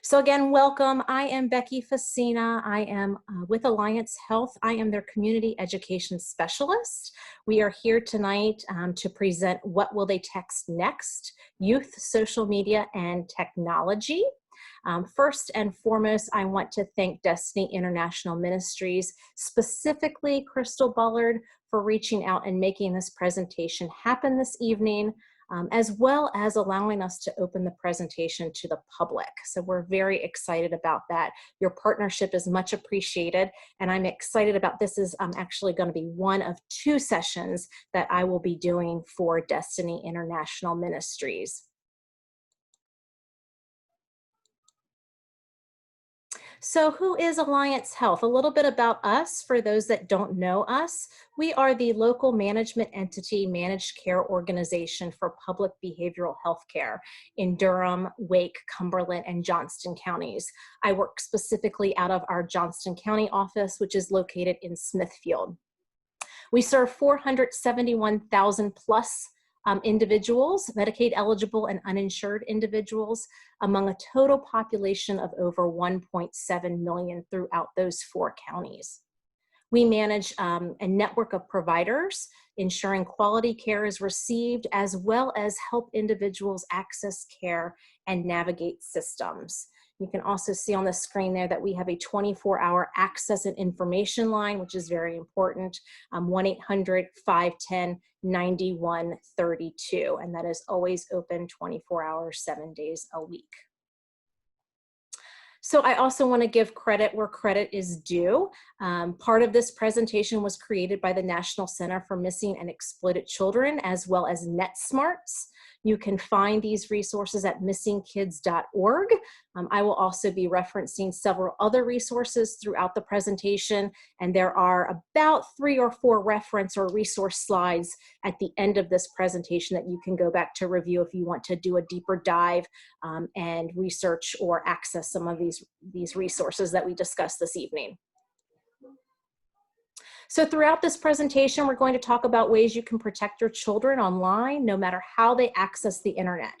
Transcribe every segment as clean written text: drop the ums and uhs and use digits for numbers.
So again, welcome. I am Becky Facina. I am with Alliance Health. I am their community education specialist. We are here tonight to present What Will They Text Next? Youth, Social Media, and Technology. First and foremost, I want to thank Destiny International Ministries, specifically Crystal Bullard, for reaching out and making this presentation happen this evening. As well as allowing us to open the presentation to the public. So we're very excited about that. Your partnership is much appreciated, and I'm excited about this is actually going to be one of two sessions that I will be doing for Destiny International Ministries. So who is Alliance Health? A little bit about us for those that don't know us. We are the local management entity managed care organization for public behavioral health care in Durham, Wake, Cumberland, and Johnston counties. I work specifically out of our Johnston County office, which is located in Smithfield. We serve 471,000 plus individuals, Medicaid eligible and uninsured individuals, among a total population of over 1.7 million throughout those four counties. We manage a network of providers, ensuring quality care is received, as well as help individuals access care and navigate systems. You can also see on the screen there that we have a 24-hour access and information line, which is very important, 1-800-510-9132, and that is always open 24 hours, 7 days a week. So I also want to give credit where credit is due. Part of this presentation was created by the National Center for Missing and Exploited Children, as well as NetSmarts. You can find these resources at missingkids.org. I will also be referencing several other resources throughout the presentation, and there are about 3 or 4 reference or resource slides at the end of this presentation that you can go back to review if you want to do a deeper dive and research or access some of these resources that we discussed this evening. So throughout this presentation, we're going to talk about ways you can protect your children online, no matter how they access the internet.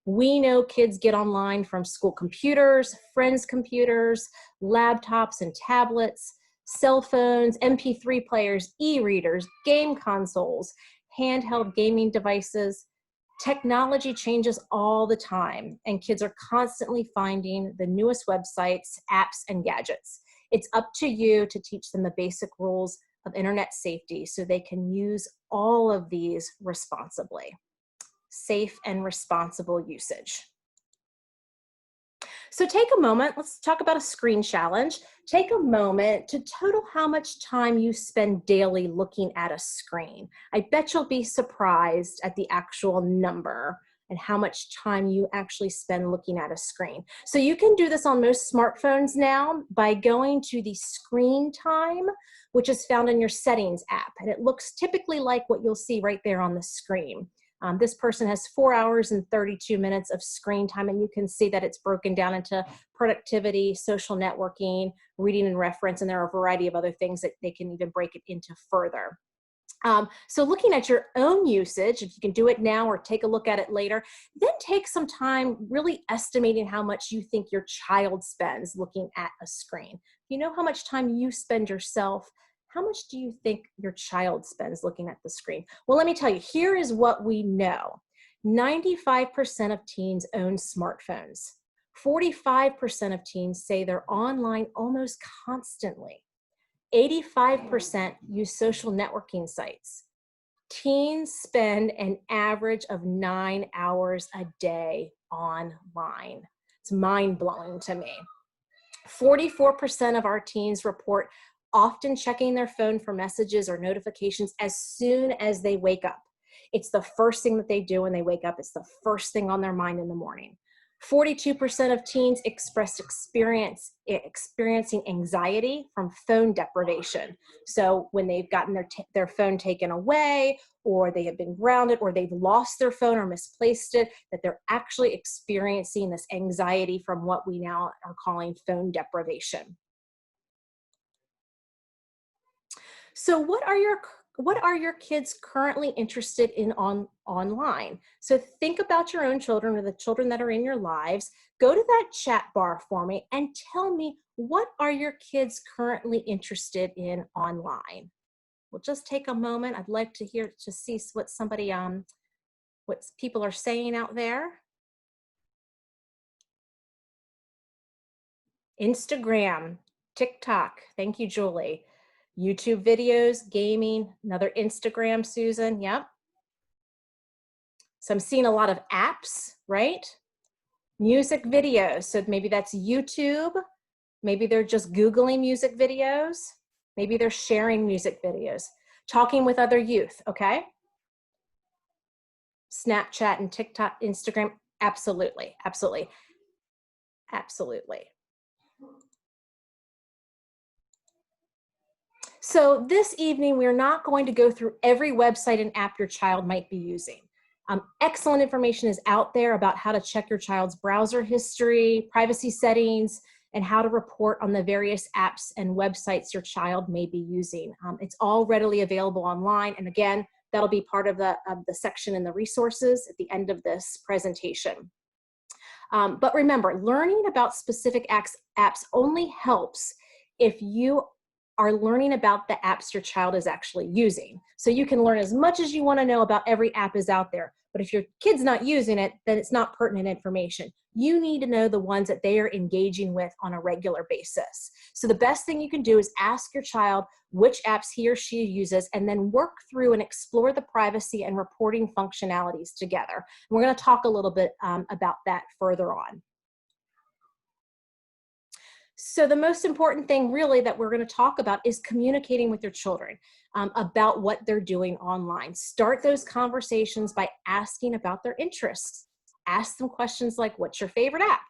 We know kids get online from school computers, friends' computers, laptops and tablets, cell phones, MP3 players, e-readers, game consoles, handheld gaming devices. Technology changes all the time, and kids are constantly finding the newest websites, apps, and gadgets. It's up to you to teach them the basic rules of internet safety so they can use all of these responsibly. Safe and responsible usage. So take a moment, let's talk about a screen challenge. Take a moment to total how much time you spend daily looking at a screen. I bet you'll be surprised at the actual number and how much time you actually spend looking at a screen. So you can do this on most smartphones now by going to the screen time, which is found in your settings app. And it looks typically like what you'll see right there on the screen. This person has 4 hours and 32 minutes of screen time, and you can see that it's broken down into productivity, social networking, reading and reference, and there are a variety of other things that they can even break it into further. So looking at your own usage, if you can do it now or take a look at it later, then take some time really estimating how much you think your child spends looking at a screen. If you know how much time you spend yourself, how much do you think your child spends looking at the screen? Well, let me tell you, here is what we know. 95% of teens own smartphones. 45% of teens say they're online almost constantly. 85% use social networking sites. Teens spend an average of 9 hours a day online. It's mind-blowing to me. 44% of our teens report often checking their phone for messages or notifications as soon as they wake up. It's the first thing that they do when they wake up. It's the first thing on their mind in the morning. 42% of teens expressed experiencing anxiety from phone deprivation. So when they've gotten their phone taken away, or they have been grounded, or they've lost their phone or misplaced it, that they're actually experiencing this anxiety from what we now are calling phone deprivation. So what are your what are your kids currently interested in online? So think about your own children or the children that are in your lives. Go to that chat bar for me and tell me, what are your kids currently interested in online? We'll just take a moment. I'd like to see what what people are saying out there. Instagram, TikTok. Thank you, Julie. YouTube videos, gaming, another Instagram, Susan. Yep. So I'm seeing a lot of apps, right? Music videos. So maybe that's YouTube. Maybe they're just Googling music videos. Maybe they're sharing music videos. Talking with other youth, okay? Snapchat and TikTok, Instagram, absolutely, absolutely, absolutely. So this evening, we're not going to go through every website and app your child might be using. Excellent information is out there about how to check your child's browser history, privacy settings, and how to report on the various apps and websites your child may be using. It's all readily available online. And again, that'll be part of the section in the resources at the end of this presentation. But remember, learning about specific apps only helps if you are learning about the apps your child is actually using. So you can learn as much as you want to know about every app is out there, but if your kid's not using it, then it's not pertinent information. You need to know the ones that they are engaging with on a regular basis. So the best thing you can do is ask your child which apps he or she uses, and then work through and explore the privacy and reporting functionalities together. And we're going to talk a little bit about that further on. So the most important thing really that we're going to talk about is communicating with your children about what they're doing online. Start those conversations by asking about their interests. Ask them questions like, what's your favorite app?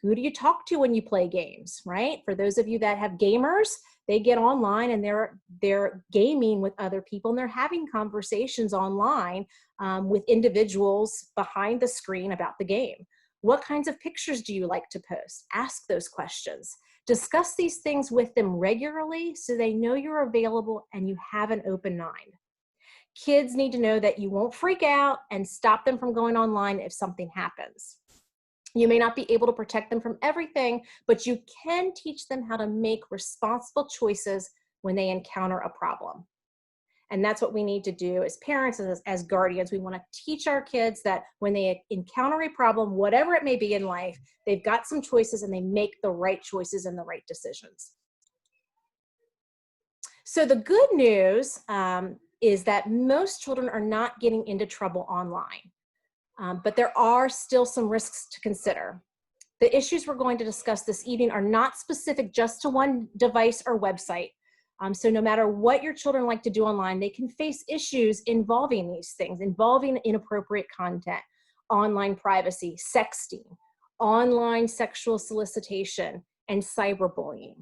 Who do you talk to when you play games, right? For those of you that have gamers, they get online and they're gaming with other people, and they're having conversations online with individuals behind the screen about the game. What kinds of pictures do you like to post? Ask those questions. Discuss these things with them regularly so they know you're available and you have an open mind. Kids need to know that you won't freak out and stop them from going online if something happens. You may not be able to protect them from everything, but you can teach them how to make responsible choices when they encounter a problem. And that's what we need to do as parents, as guardians. We want to teach our kids that when they encounter a problem, whatever it may be in life, they've got some choices and they make the right choices and the right decisions. So the good news is that most children are not getting into trouble online, but there are still some risks to consider. The issues we're going to discuss this evening are not specific just to one device or website. So no matter what your children like to do online, they can face issues involving these things, involving inappropriate content, online privacy, sexting, online sexual solicitation, and cyberbullying.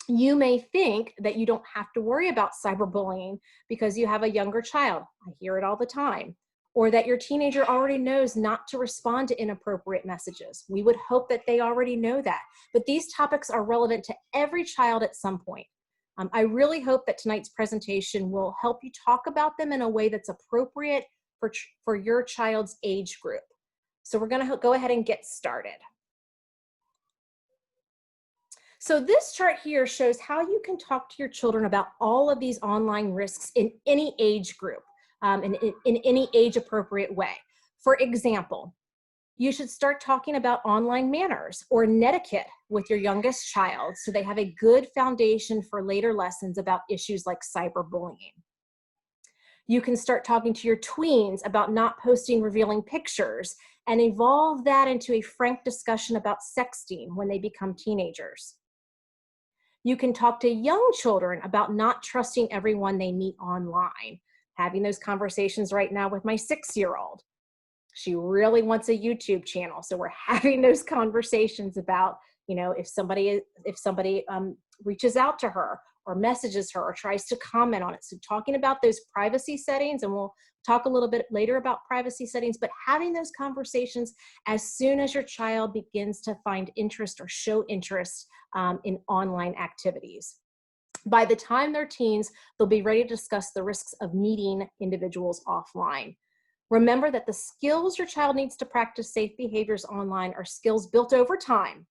You may think that you don't have to worry about cyberbullying because you have a younger child. I hear it all the time. Or that your teenager already knows not to respond to inappropriate messages. We would hope that they already know that. But these topics are relevant to every child at some point. I really hope that tonight's presentation will help you talk about them in a way that's appropriate for your child's age group. So we're going to go ahead and get started. So this chart here shows how you can talk to your children about all of these online risks in any age group, in any age appropriate way. For example, you should start talking about online manners or netiquette with your youngest child so they have a good foundation for later lessons about issues like cyberbullying. You can start talking to your tweens about not posting revealing pictures and evolve that into a frank discussion about sexting when they become teenagers. You can talk to young children about not trusting everyone they meet online. Having those conversations right now with my 6-year-old. She really wants a YouTube channel. So we're having those conversations about, you know, if somebody reaches out to her or messages her or tries to comment on it. So talking about those privacy settings, and we'll talk a little bit later about privacy settings, but having those conversations as soon as your child begins to find interest or show interest in online activities. By the time they're teens, they'll be ready to discuss the risks of meeting individuals offline. Remember that the skills your child needs to practice safe behaviors online are skills built over time.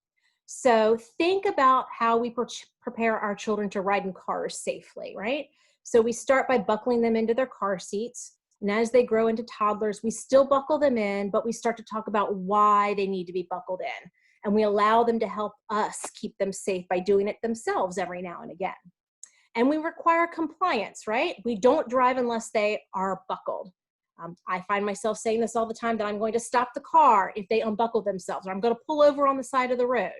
So think about how we prepare our children to ride in cars safely, right? So we start by buckling them into their car seats. And as they grow into toddlers, we still buckle them in, but we start to talk about why they need to be buckled in. And we allow them to help us keep them safe by doing it themselves every now and again. And we require compliance, right? We don't drive unless they are buckled. I find myself saying this all the time, that I'm going to stop the car if they unbuckle themselves, or I'm going to pull over on the side of the road.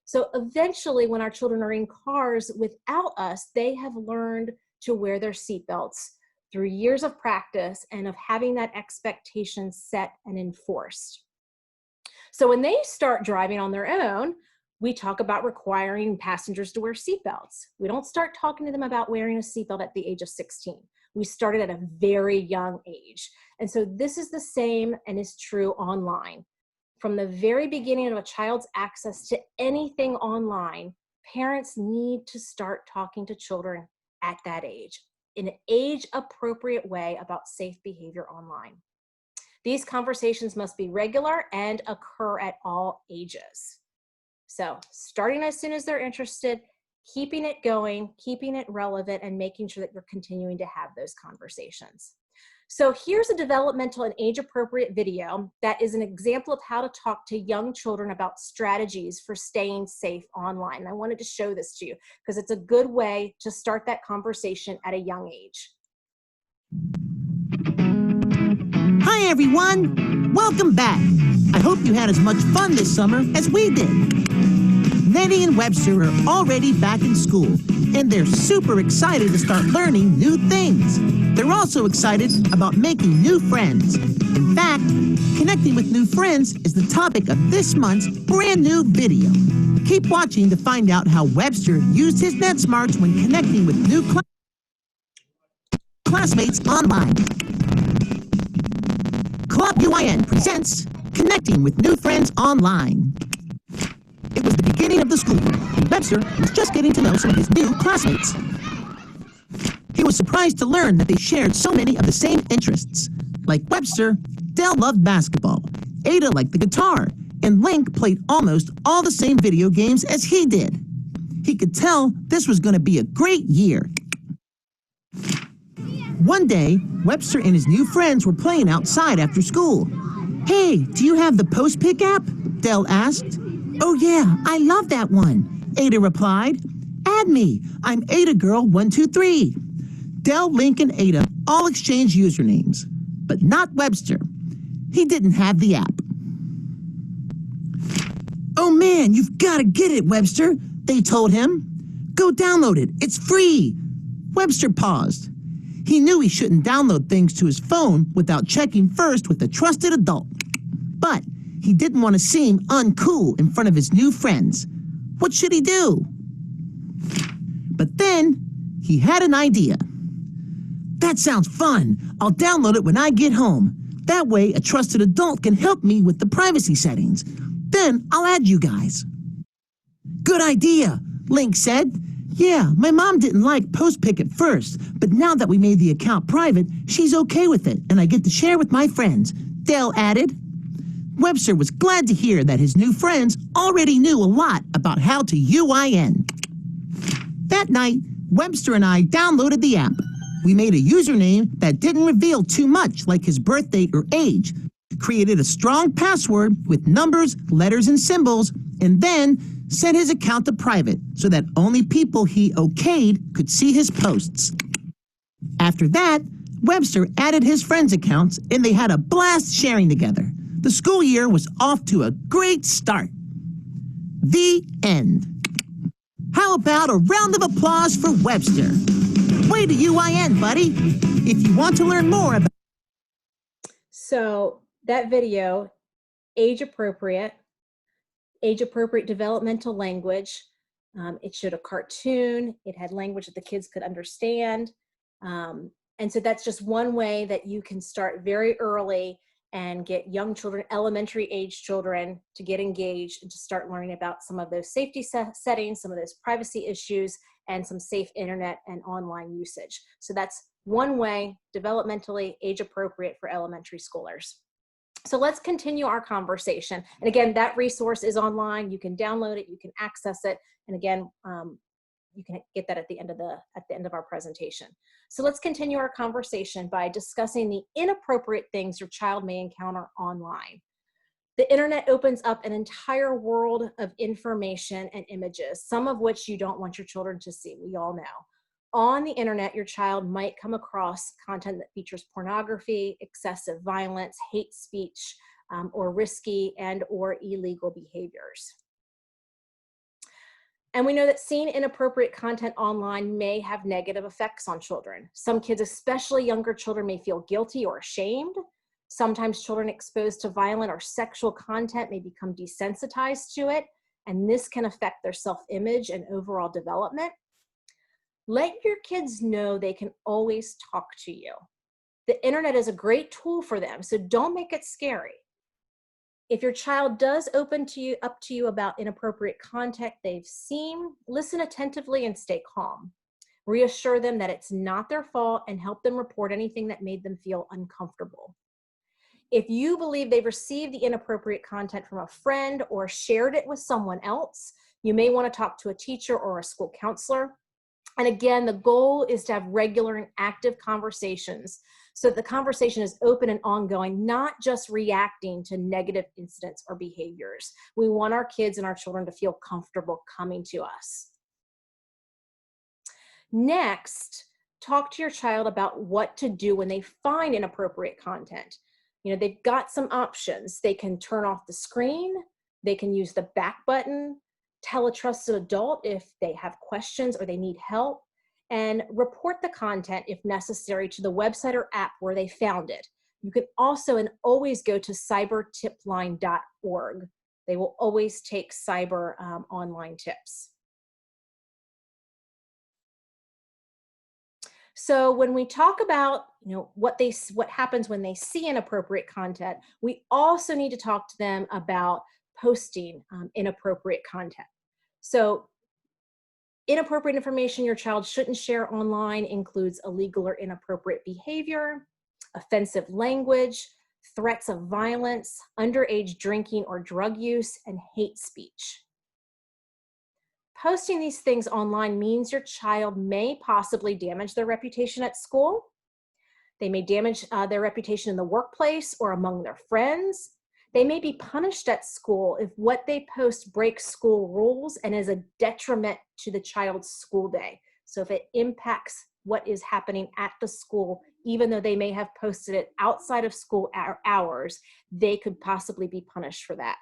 So eventually, when our children are in cars without us, they have learned to wear their seatbelts through years of practice and of having that expectation set and enforced. So when they start driving on their own, we talk about requiring passengers to wear seatbelts. We don't start talking to them about wearing a seatbelt at the age of 16. We started at a very young age. And so this is the same and is true online. From the very beginning of a child's access to anything online, parents need to start talking to children at that age in an age-appropriate way about safe behavior online. These conversations must be regular and occur at all ages. So starting as soon as they're interested, keeping it going, keeping it relevant, and making sure that you're continuing to have those conversations. So here's a developmental and age-appropriate video that is an example of how to talk to young children about strategies for staying safe online. And I wanted to show this to you because it's a good way to start that conversation at a young age. Hi everyone, welcome back. I hope you had as much fun this summer as we did. Nettie and Webster are already back in school, and they're super excited to start learning new things. They're also excited about making new friends. In fact, connecting with new friends is the topic of this month's brand new video. Keep watching to find out how Webster used his net smarts when connecting with new classmates online. Club UIN presents Connecting with New Friends Online. It was the beginning of the school year, and Webster was just getting to know some of his new classmates. He was surprised to learn that they shared so many of the same interests. Like Webster, Dell loved basketball, Ada liked the guitar, and Link played almost all the same video games as he did. He could tell this was going to be a great year. One day, Webster and his new friends were playing outside after school. "Hey, do you have the Postpick app?" Dell asked. "Oh yeah, I love that one," Ada replied. "Add me. I'm Ada Girl 123. Dell, Link, and Ada all exchanged usernames, but not Webster. He didn't have the app. "Oh man, you've got to get it, Webster," they told him. "Go download it. It's free." Webster paused. He knew he shouldn't download things to his phone without checking first with a trusted adult. But he didn't want to seem uncool in front of his new friends. What should he do? But then he had an idea. "That sounds fun. I'll download it when I get home. That way a trusted adult can help me with the privacy settings. Then I'll add you guys." "Good idea," Link said. "Yeah, my mom didn't like Postpick at first, but now that we made the account private, she's okay with it, and I get to share with my friends," Dell added. Webster was glad to hear that his new friends already knew a lot about how to UIN. That night, Webster and I downloaded the app. We made a username that didn't reveal too much, like his birth date or age, created a strong password with numbers, letters, and symbols, and then set his account to private so that only people he okayed could see his posts. After that, Webster added his friends' accounts, and they had a blast sharing together. The school year was off to a great start. The end. How about a round of applause for Webster? Way to UIN, buddy. If you want to learn more about... So that video, age-appropriate developmental language. It showed a cartoon. It had language that the kids could understand. And so that's just one way that you can start very early and get young children, elementary age children, to get engaged and to start learning about some of those safety settings, some of those privacy issues, and some safe internet and online usage. So that's one way, developmentally age appropriate for elementary schoolers. So let's continue our conversation. And again, that resource is online. You can download it, you can access it. And again, you can get that at the end of our presentation. So let's continue our conversation by discussing the inappropriate things your child may encounter online. The internet opens up an entire world of information and images, some of which you don't want your children to see, we all know. On the internet, your child might come across content that features pornography, excessive violence, hate speech, or risky and or illegal behaviors. And we know that seeing inappropriate content online may have negative effects on children. Some kids, especially younger children, may feel guilty or ashamed. Sometimes children exposed to violent or sexual content may become desensitized to it, and this can affect their self-image and overall development. Let your kids know they can always talk to you. The internet is a great tool for them, so don't make it scary. If your child does open up to you about inappropriate content they've seen, listen attentively and stay calm. Reassure them that it's not their fault and help them report anything that made them feel uncomfortable. If you believe they've received the inappropriate content from a friend or shared it with someone else, you may want to talk to a teacher or a school counselor. And again, the goal is to have regular and active conversations so that the conversation is open and ongoing, not just reacting to negative incidents or behaviors. We want our kids and our children to feel comfortable coming to us. Next, talk to your child about what to do when they find inappropriate content. You know, they've got some options. They can turn off the screen, they can use the back button, tell a trusted adult if they have questions or they need help, and report the content if necessary to the website or app where they found it. You can also and always go to cybertipline.org. They will always take cyber online tips. So when we talk about, you know, what happens when they see inappropriate content, we also need to talk to them about posting inappropriate content. So inappropriate information your child shouldn't share online includes illegal or inappropriate behavior, offensive language, threats of violence, underage drinking or drug use, and hate speech. Posting these things online means your child may possibly damage their reputation at school. They may damage their reputation in the workplace or among their friends. They may be punished at school if what they post breaks school rules and is a detriment to the child's school day. So if it impacts what is happening at the school, even though they may have posted it outside of school hours, they could possibly be punished for that.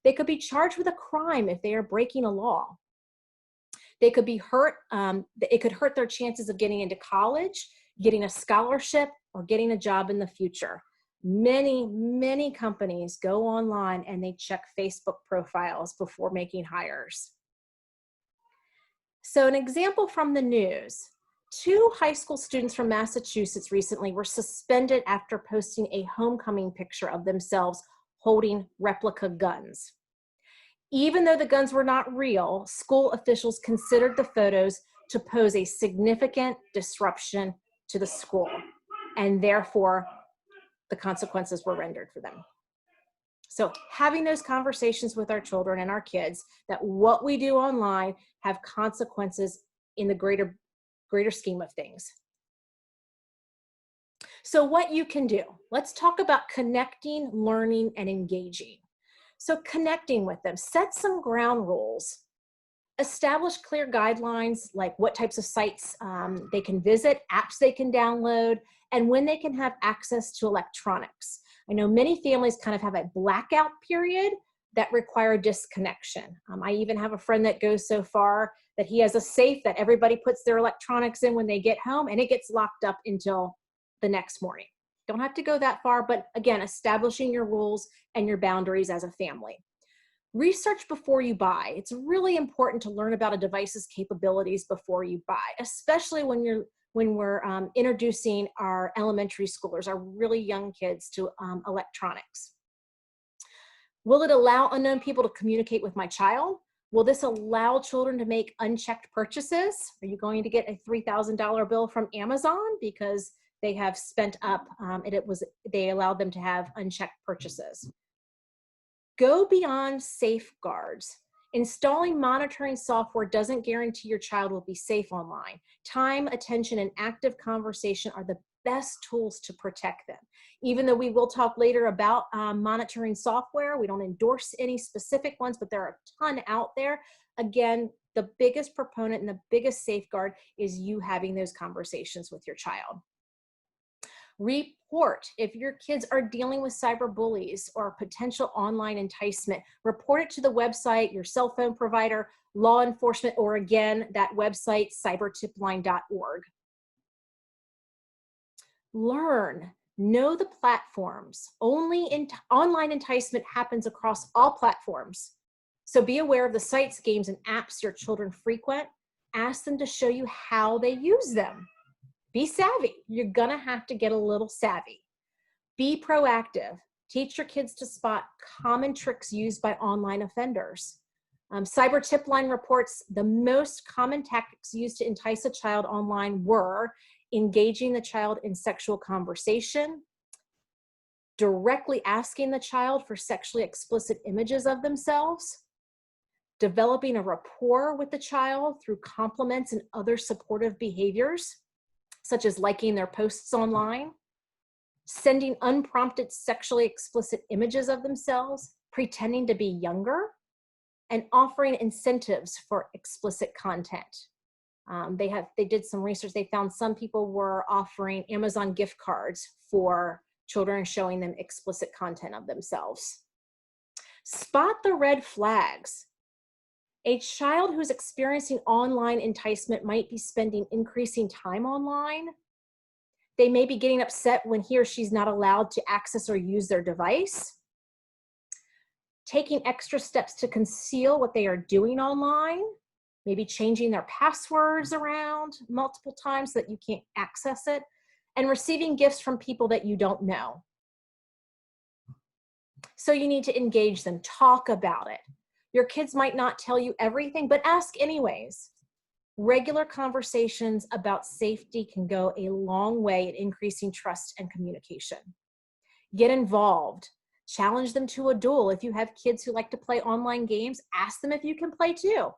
They could be charged with a crime if they are breaking a law. They could be hurt, it could hurt their chances of getting into college, getting a scholarship, or getting a job in the future. Many companies go online and they check Facebook profiles before making hires. So an example from the news, 2 high school students from Massachusetts recently were suspended after posting a homecoming picture of themselves holding replica guns. Even though the guns were not real, school officials considered the photos to pose a significant disruption to the school, and therefore the consequences were rendered for them. So having those conversations with our children and our kids that what we do online have consequences in the greater scheme of things. So what you can do, let's talk about connecting, learning, and engaging. So connecting with them, set some ground rules, establish clear guidelines like what types of sites they can visit, apps they can download, and when they can have access to electronics. I know many families kind of have a blackout period that require disconnection. I even have a friend that goes so far that he has a safe that everybody puts their electronics in when they get home, and it gets locked up until the next morning. Don't have to go that far, but again, establishing your rules and your boundaries as a family. Research before you buy. It's really important to learn about a device's capabilities before you buy, especially when we're introducing our elementary schoolers, our really young kids, to electronics. Will it allow unknown people to communicate with my child? Will this allow children to make unchecked purchases? Are you going to get a $3,000 bill from Amazon because they have spent up and they allowed them to have unchecked purchases? Go beyond safeguards. Installing monitoring software doesn't guarantee your child will be safe online. Time, attention, and active conversation are the best tools to protect them. Even though we will talk later about monitoring software, we don't endorse any specific ones, but there are a ton out there. Again, the biggest proponent and the biggest safeguard is you having those conversations with your child. Report if your kids are dealing with cyber bullies or potential online enticement. Report it to the website, your cell phone provider, law enforcement, or again, that website, cybertipline.org. Learn, know the platforms. Online enticement happens across all platforms. So be aware of the sites, games, and apps your children frequent. Ask them to show you how they use them. Be savvy. You're gonna have to get a little savvy. Be proactive. Teach your kids to spot common tricks used by online offenders. Cyber Tipline reports the most common tactics used to entice a child online were engaging the child in sexual conversation, directly asking the child for sexually explicit images of themselves, developing a rapport with the child through compliments and other supportive behaviors, such as liking their posts online, sending unprompted sexually explicit images of themselves, pretending to be younger, and offering incentives for explicit content. They did some research. They found some people were offering Amazon gift cards for children, showing them explicit content of themselves. Spot the red flags. A child who's experiencing online enticement might be spending increasing time online. They may be getting upset when he or she's not allowed to access or use their device. Taking extra steps to conceal what they are doing online, maybe changing their passwords around multiple times so that you can't access it, and receiving gifts from people that you don't know. So you need to engage them, talk about it. Your kids might not tell you everything, but ask anyways. Regular conversations about safety can go a long way in increasing trust and communication. Get involved. Challenge them to a duel. If you have kids who like to play online games, ask them if you can play too.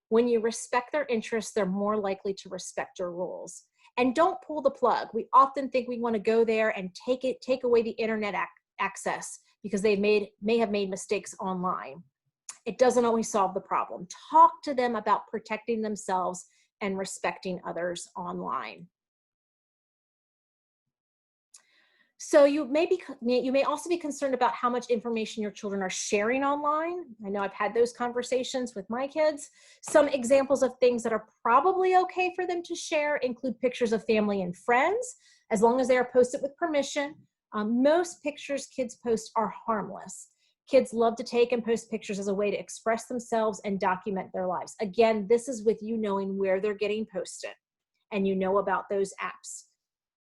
When you respect their interests, they're more likely to respect your rules. And don't pull the plug. We often think we want to go there and take away the internet access because they may have made mistakes online. It doesn't always solve the problem. Talk to them about protecting themselves and respecting others online. So you may also be concerned about how much information your children are sharing online. I know I've had those conversations with my kids. Some examples of things that are probably okay for them to share include pictures of family and friends, as long as they are posted with permission. Most pictures kids post are harmless. Kids love to take and post pictures as a way to express themselves and document their lives. Again, this is with you knowing where they're getting posted and you know about those apps.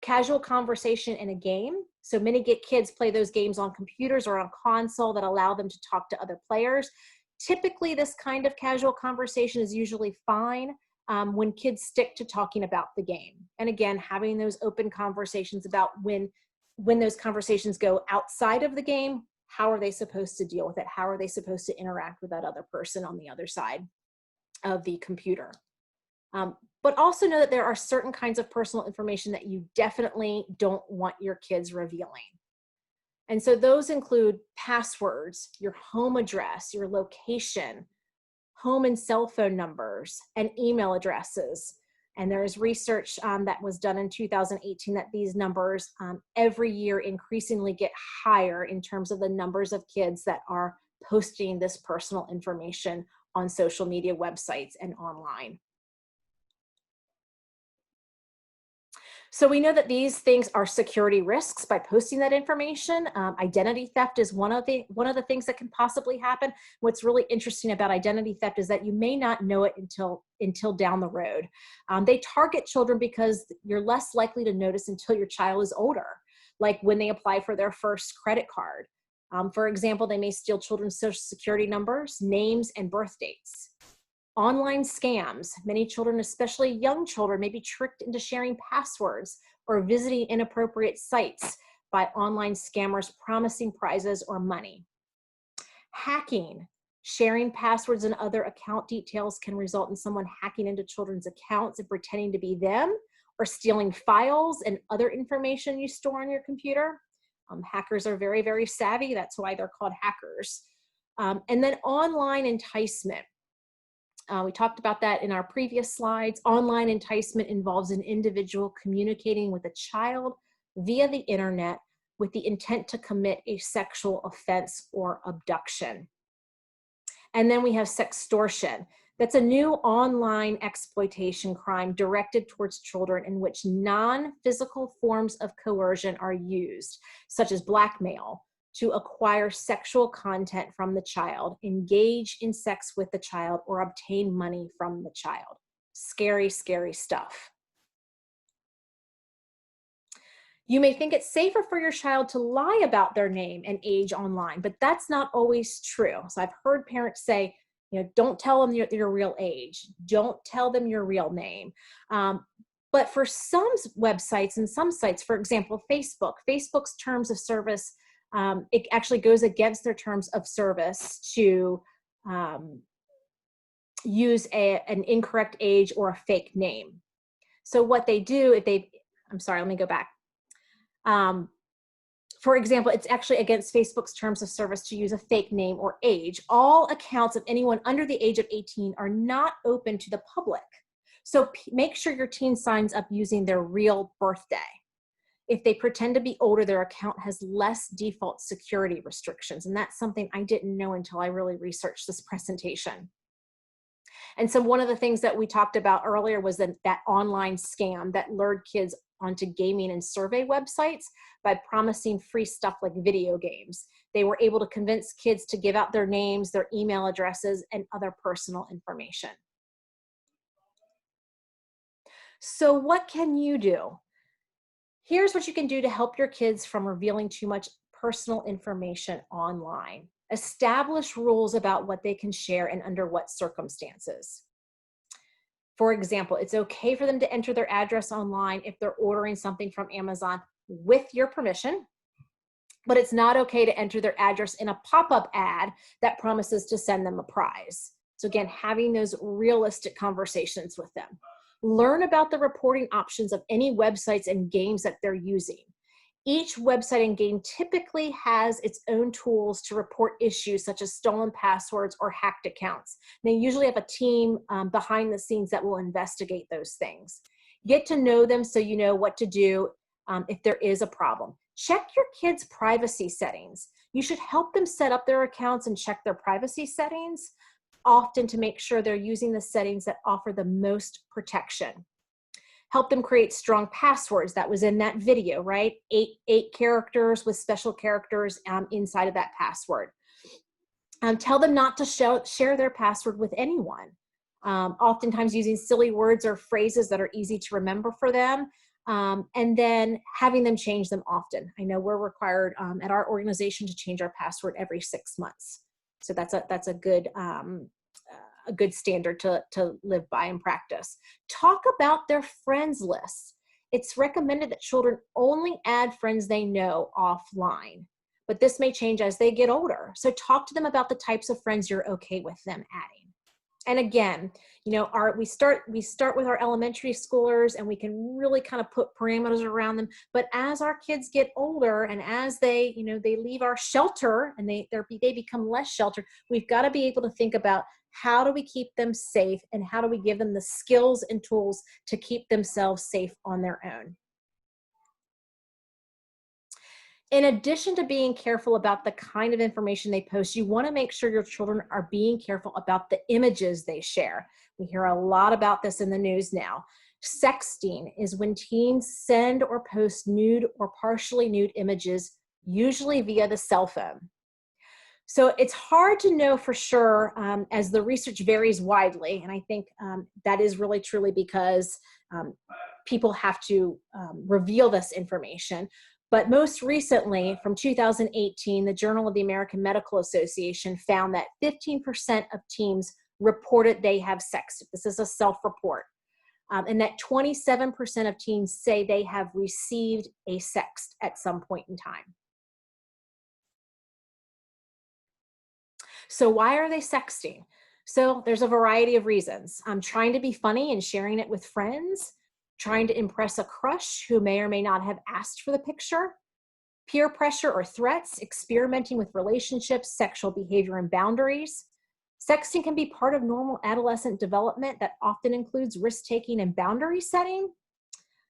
Casual conversation in a game. So many kids play those games on computers or on console that allow them to talk to other players. Typically, this kind of casual conversation is usually fine when kids stick to talking about the game. And again, having those open conversations about when those conversations go outside of the game, how are they supposed to deal with it? How are they supposed to interact with that other person on the other side of the computer? But also know that there are certain kinds of personal information that you definitely don't want your kids revealing. And so those include passwords, your home address, your location, home and cell phone numbers, and email addresses. And there's research that was done in 2018 that these numbers every year increasingly get higher in terms of the numbers of kids that are posting this personal information on social media websites and online. So we know that these things are security risks by posting that information. Identity theft is one of the things that can possibly happen. What's really interesting about identity theft is that you may not know it until down the road. They target children because you're less likely to notice until your child is older, like when they apply for their first credit card. For example, they may steal children's social security numbers, names, and birth dates. Online scams. Many children, especially young children, may be tricked into sharing passwords or visiting inappropriate sites by online scammers promising prizes or money. Hacking. Sharing passwords and other account details can result in someone hacking into children's accounts and pretending to be them, or stealing files and other information you store on your computer. Hackers are very, very savvy. That's why they're called hackers. And then online enticement. We talked about that in our previous slides. Online enticement involves an individual communicating with a child via the internet with the intent to commit a sexual offense or abduction. And then we have sextortion. That's a new online exploitation crime directed towards children in which non-physical forms of coercion are used, such as blackmail, to acquire sexual content from the child, engage in sex with the child, or obtain money from the child. Scary, scary stuff. You may think it's safer for your child to lie about their name and age online, but that's not always true. So I've heard parents say, don't tell them your real age. Don't tell them your real name. But for some websites and some sites, for example, Facebook's terms of service, it actually goes against their terms of service to use an incorrect age or a fake name. So what they do, I'm sorry, let me go back. For example, it's actually against Facebook's terms of service to use a fake name or age. All accounts of anyone under the age of 18 are not open to the public. So make sure your teen signs up using their real birthday. If they pretend to be older, their account has less default security restrictions. And that's something I didn't know until I really researched this presentation. And so one of the things that we talked about earlier was that online scam that lured kids onto gaming and survey websites by promising free stuff like video games. They were able to convince kids to give out their names, their email addresses, and other personal information. So what can you do? Here's what you can do to help your kids from revealing too much personal information online. Establish rules about what they can share and under what circumstances. For example, it's okay for them to enter their address online if they're ordering something from Amazon with your permission, but it's not okay to enter their address in a pop-up ad that promises to send them a prize. So again, having those realistic conversations with them. Learn about the reporting options of any websites and games that they're using. Each website and game typically has its own tools to report issues such as stolen passwords or hacked accounts. They usually have a team behind the scenes that will investigate those things. Get to know them so you know what to do if there is a problem. Check your kids' privacy settings. You should help them set up their accounts and check their privacy settings often to make sure they're using the settings that offer the most protection. Help them create strong passwords. That was in that video, right? Eight characters with special characters inside of that password. Tell them not to share their password with anyone. Oftentimes using silly words or phrases that are easy to remember for them. And then having them change them often. I know we're required at our organization to change our password every 6 months. So that's a good standard to live by and practice. Talk about their friends lists. It's recommended that children only add friends they know offline, but this may change as they get older. So talk to them about the types of friends you're okay with them adding. And again, we start with our elementary schoolers and we can really kind of put parameters around them. But as our kids get older and as they leave our shelter and they become less sheltered, we've got to be able to think about how do we keep them safe and how do we give them the skills and tools to keep themselves safe on their own. In addition to being careful about the kind of information they post, you want to make sure your children are being careful about the images they share. We hear a lot about this in the news now. Sexting is when teens send or post nude or partially nude images, usually via the cell phone. So it's hard to know for sure as the research varies widely, and I think that is really truly because people have to reveal this information. But most recently, from 2018, the Journal of the American Medical Association found that 15% of teens reported they have sexted. This is a self-report. And that 27% of teens say they have received a sext at some point in time. So why are they sexting? So there's a variety of reasons. Trying to be funny and sharing it with friends, trying to impress a crush who may or may not have asked for the picture, peer pressure or threats, experimenting with relationships, sexual behavior, and boundaries. Sexting can be part of normal adolescent development that often includes risk-taking and boundary setting.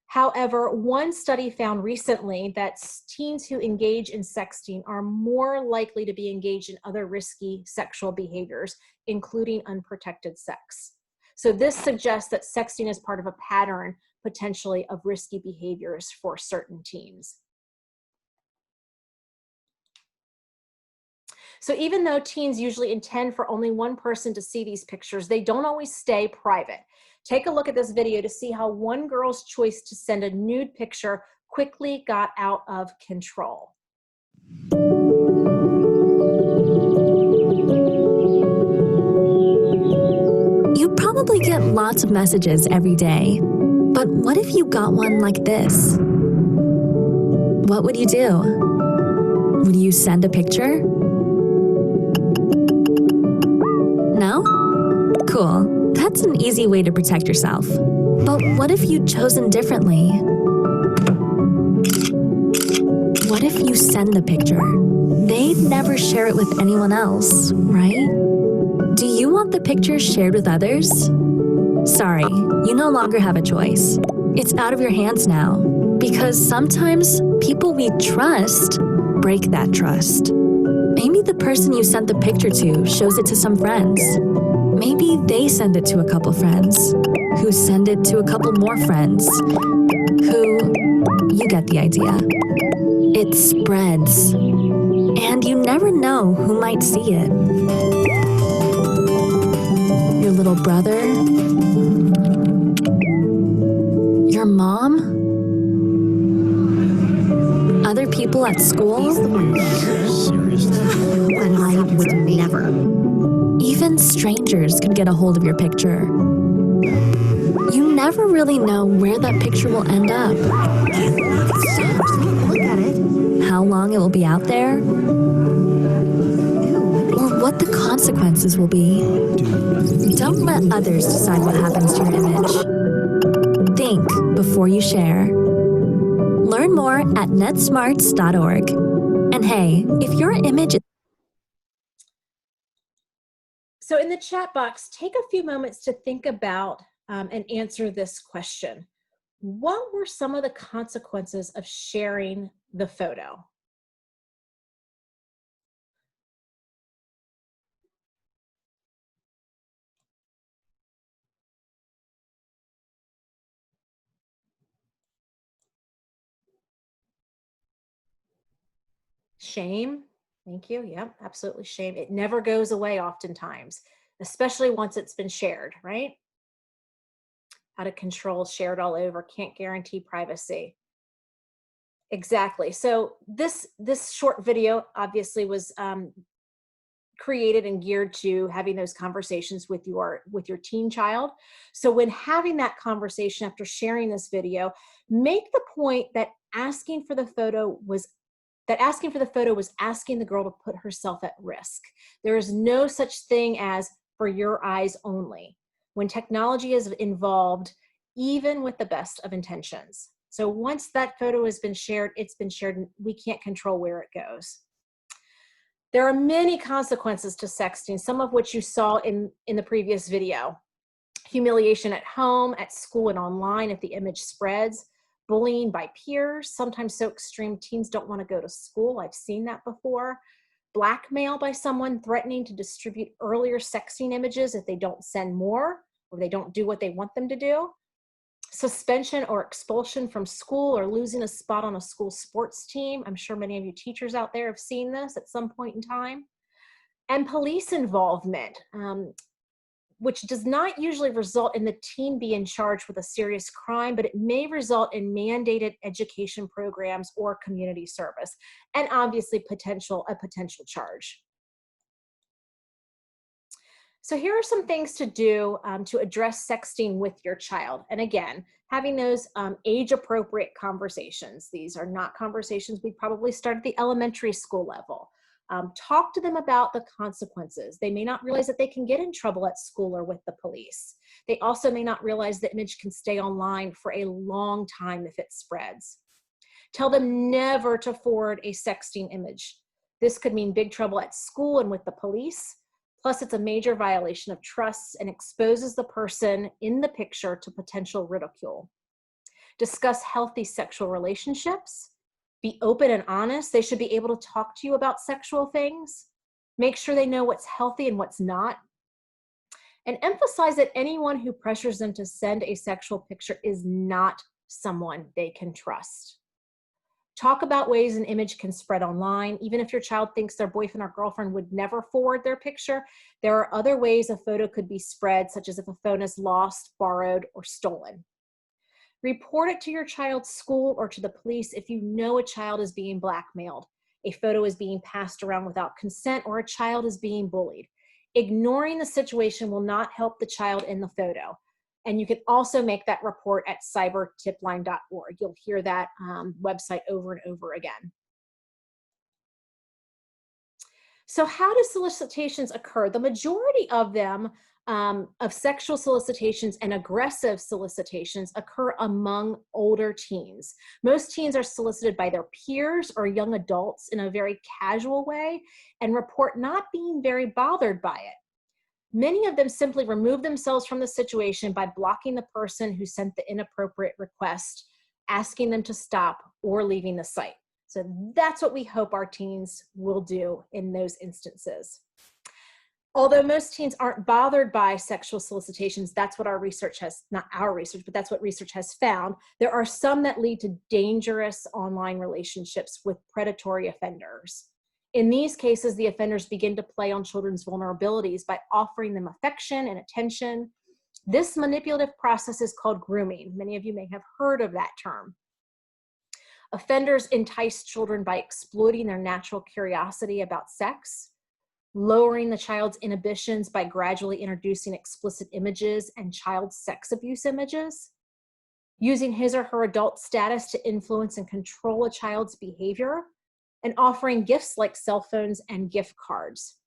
However, one study found recently that teens who engage in sexting are more likely to be engaged in other risky sexual behaviors, including unprotected sex. So this suggests that sexting is part of a pattern, potentially, of risky behaviors for certain teens. So even though teens usually intend for only one person to see these pictures, they don't always stay private. Take a look at this video to see how one girl's choice to send a nude picture quickly got out of control. You probably get lots of messages every day, but what if you got one like this? What would you do? Would you send a picture? No? Cool. That's an easy way to protect yourself. But what if you'd chosen differently? What if you send the picture? They'd never share it with anyone else, right? Do you want the picture shared with others? Sorry, you no longer have a choice. It's out of your hands now. Because sometimes people we trust break that trust. Maybe the person you sent the picture to shows it to some friends. Maybe they send it to a couple friends, who send it to a couple more friends, you get the idea. It spreads, and you never know who might see it. Your little brother? Your mom? Other people at school? And I would never. Even strangers could get a hold of your picture. You never really know where that picture will end up. Look at it. How long it will be out there? Or what the consequences will be. Don't let others decide what happens to your image. Think before you share. Learn more at netsmarts.org. And hey, if your image is... So in the chat box, take a few moments to think about and answer this question. What were some of the consequences of sharing the photo? Shame. Thank you. Yeah, absolutely shame. It never goes away oftentimes, especially once it's been shared, right? Out of control, shared all over, can't guarantee privacy. Exactly. So this short video obviously was created and geared to having those conversations with your teen child. So when having that conversation after sharing this video, make the point that asking for the photo was asking the girl to put herself at risk. There is no such thing as for your eyes only. When technology is involved, even with the best of intentions. So once that photo has been shared, it's been shared, and we can't control where it goes. There are many consequences to sexting, some of which you saw in the previous video. Humiliation at home, at school, and online if the image spreads. Bullying by peers, sometimes so extreme teens don't want to go to school. I've seen that before. Blackmail by someone threatening to distribute earlier sexting images if they don't send more or they don't do what they want them to do. Suspension or expulsion from school or losing a spot on a school sports team. I'm sure many of you teachers out there have seen this at some point in time. And police involvement, which does not usually result in the teen being charged with a serious crime, but it may result in mandated education programs or community service, and obviously a potential charge. So here are some things to do to address sexting with your child. And again, having those age-appropriate conversations. These are not conversations we probably start at the elementary school level. Talk to them about the consequences. They may not realize that they can get in trouble at school or with the police. They also may not realize the image can stay online for a long time if it spreads. Tell them never to forward a sexting image. This could mean big trouble at school and with the police. Plus, it's a major violation of trust and exposes the person in the picture to potential ridicule. Discuss healthy sexual relationships. Be open and honest. They should be able to talk to you about sexual things. Make sure they know what's healthy and what's not. And emphasize that anyone who pressures them to send a sexual picture is not someone they can trust. Talk about ways an image can spread online. Even if your child thinks their boyfriend or girlfriend would never forward their picture, there are other ways a photo could be spread, such as if a phone is lost, borrowed, or stolen. Report it to your child's school or to the police if you know a child is being blackmailed, a photo is being passed around without consent, or a child is being bullied. Ignoring the situation will not help the child in the photo. And you can also make that report at cybertipline.org. You'll hear that website over and over again. So how do solicitations occur? The majority of them, of sexual solicitations and aggressive solicitations, occur among older teens. Most teens are solicited by their peers or young adults in a very casual way and report not being very bothered by it. Many of them simply remove themselves from the situation by blocking the person who sent the inappropriate request, asking them to stop, or leaving the site. So that's what we hope our teens will do in those instances. Although most teens aren't bothered by sexual solicitations, that's what our research has, not our research, but that's what research has found. There are some that lead to dangerous online relationships with predatory offenders. In these cases, the offenders begin to play on children's vulnerabilities by offering them affection and attention. This manipulative process is called grooming. Many of you may have heard of that term. Offenders entice children by exploiting their natural curiosity about sex, lowering the child's inhibitions by gradually introducing explicit images and child sex abuse images, using his or her adult status to influence and control a child's behavior, and offering gifts like cell phones and gift cards.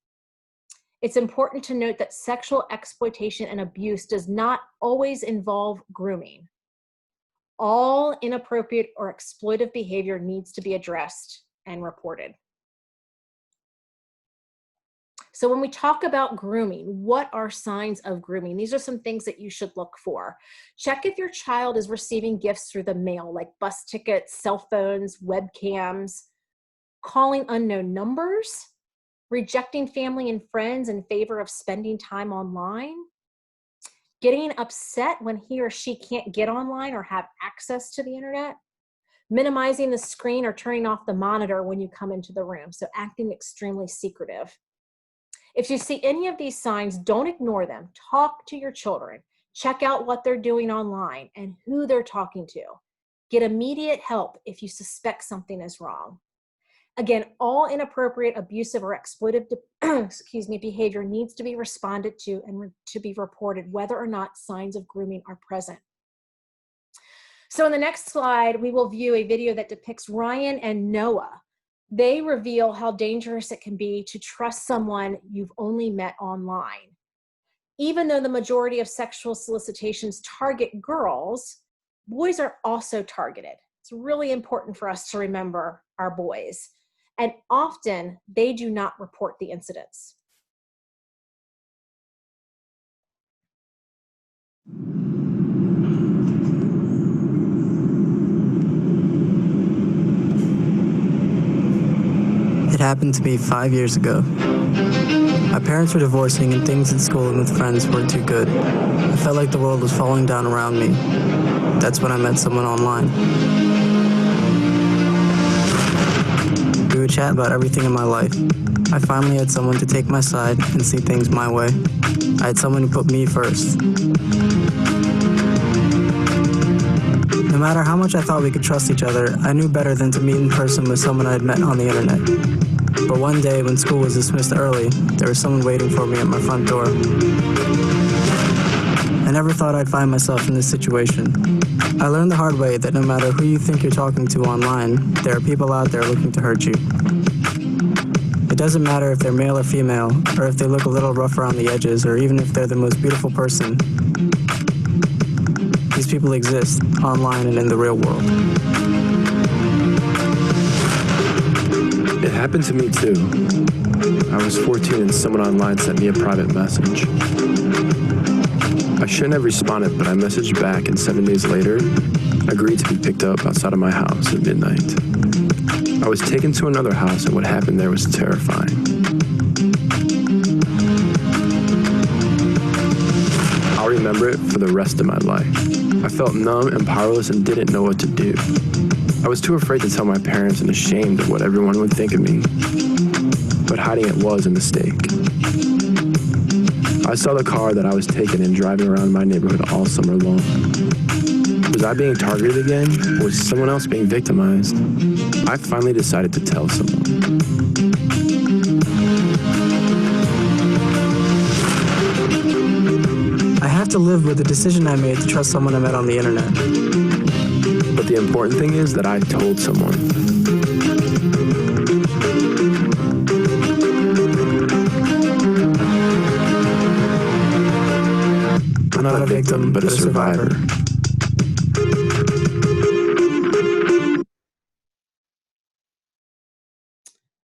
It's important to note that sexual exploitation and abuse does not always involve grooming. All inappropriate or exploitive behavior needs to be addressed and reported. So when we talk about grooming, what are signs of grooming? These are some things that you should look for. Check if your child is receiving gifts through the mail, like bus tickets, cell phones, webcams, calling unknown numbers, rejecting family and friends in favor of spending time online, getting upset when he or she can't get online or have access to the internet, minimizing the screen or turning off the monitor when you come into the room, so acting extremely secretive. If you see any of these signs, don't ignore them. Talk to your children. Check out what they're doing online and who they're talking to. Get immediate help if you suspect something is wrong. Again, all inappropriate, abusive, or exploitive behavior needs to be responded to and to be reported, whether or not signs of grooming are present. So in the next slide, we will view a video that depicts Ryan and Noah. They reveal how dangerous it can be to trust someone you've only met online. Even though the majority of sexual solicitations target girls, boys are also targeted. It's really important for us to remember our boys. And often they do not report the incidents. It happened to me 5 years ago. My parents were divorcing and things in school and with friends weren't too good. I felt like the world was falling down around me. That's when I met someone online. We would chat about everything in my life. I finally had someone to take my side and see things my way. I had someone who put me first. No matter how much I thought we could trust each other, I knew better than to meet in person with someone I had met on the internet. But one day when school was dismissed early, there was someone waiting for me at my front door. I never thought I'd find myself in this situation. I learned the hard way that no matter who you think you're talking to online, there are people out there looking to hurt you. It doesn't matter if they're male or female, or if they look a little rough around the edges, or even if they're the most beautiful person. These people exist, online and in the real world. It happened to me too. I was 14 and someone online sent me a private message. I shouldn't have responded, but I messaged back and 7 days later, agreed to be picked up outside of my house at midnight. I was taken to another house and what happened there was terrifying. I'll remember it for the rest of my life. I felt numb and powerless and didn't know what to do. I was too afraid to tell my parents and ashamed of what everyone would think of me. But hiding it was a mistake. I saw the car that I was taking and driving around my neighborhood all summer long. Was I being targeted again, or was someone else being victimized? I finally decided to tell someone. I have to live with the decision I made to trust someone I met on the internet. But the important thing is that I told someone. I'm not a victim, but a survivor.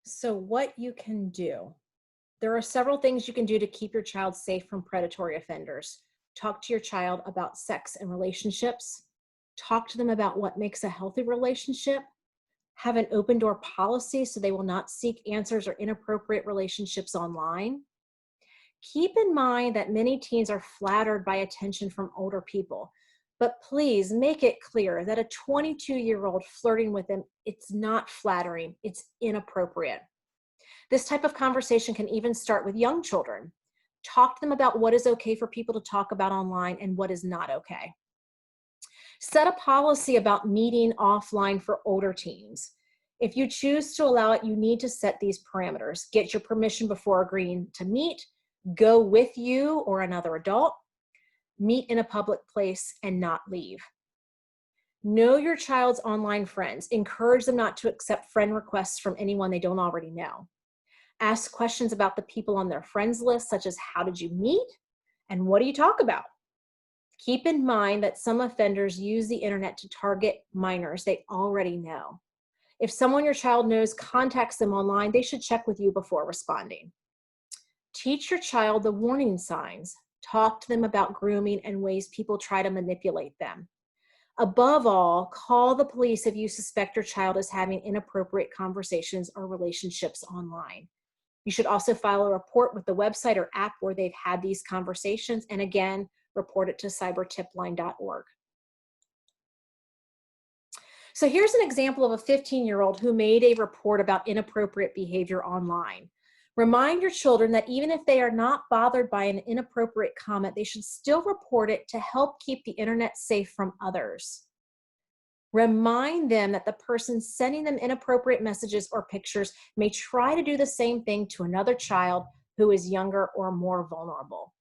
So what you can do. There are several things you can do to keep your child safe from predatory offenders. Talk to your child about sex and relationships. Talk to them about what makes a healthy relationship. Have an open door policy so they will not seek answers or inappropriate relationships online. Keep in mind that many teens are flattered by attention from older people, but please make it clear that a 22-year-old flirting with them, it's not flattering, it's inappropriate. This type of conversation can even start with young children. Talk to them about what is okay for people to talk about online and what is not okay. Set a policy about meeting offline for older teens. If you choose to allow it, you need to set these parameters. Get your permission before agreeing to meet, go with you or another adult, meet in a public place, and not leave. Know your child's online friends. Encourage them not to accept friend requests from anyone they don't already know. Ask questions about the people on their friends list, such as how did you meet and what do you talk about? Keep in mind that some offenders use the internet to target minors they already know. If someone your child knows contacts them online, they should check with you before responding. Teach your child the warning signs. Talk to them about grooming and ways people try to manipulate them. Above all, call the police if you suspect your child is having inappropriate conversations or relationships online. You should also file a report with the website or app where they've had these conversations, and again, report it to cybertipline.org. So here's an example of a 15-year-old who made a report about inappropriate behavior online. Remind your children that even if they are not bothered by an inappropriate comment, they should still report it to help keep the internet safe from others. Remind them that the person sending them inappropriate messages or pictures may try to do the same thing to another child who is younger or more vulnerable.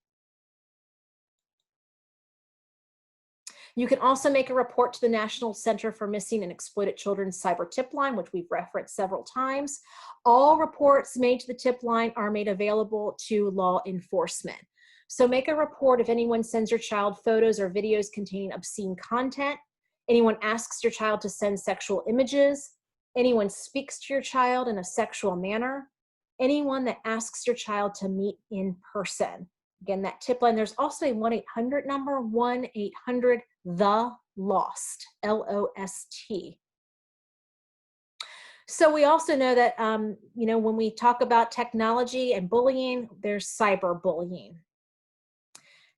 You can also make a report to the National Center for Missing and Exploited Children's Cyber Tip Line, which we've referenced several times. All reports made to the tip line are made available to law enforcement. So make a report if anyone sends your child photos or videos containing obscene content, anyone asks your child to send sexual images, anyone speaks to your child in a sexual manner, anyone that asks your child to meet in person. Again, that tip line, there's also a 1-800 number, 1-800-THE-LOST, L-O-S-T. So we also know that, when we talk about technology and bullying, there's cyberbullying.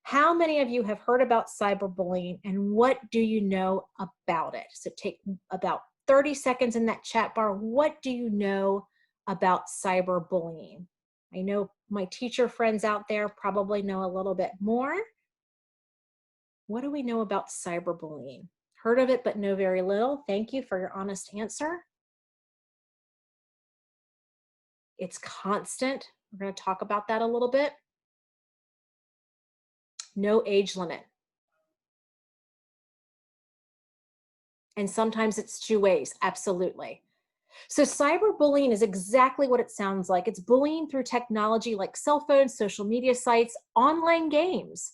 How many of you have heard about cyberbullying and what do you know about it? So take about 30 seconds in that chat bar. What do you know about cyberbullying? I know my teacher friends out there probably know a little bit more. What do we know about cyberbullying? Heard of it, but know very little. Thank you for your honest answer. It's constant. We're going to talk about that a little bit. No age limit. And sometimes it's two ways, absolutely. So cyberbullying is exactly what it sounds like. It's bullying through technology like cell phones, social media sites, online games.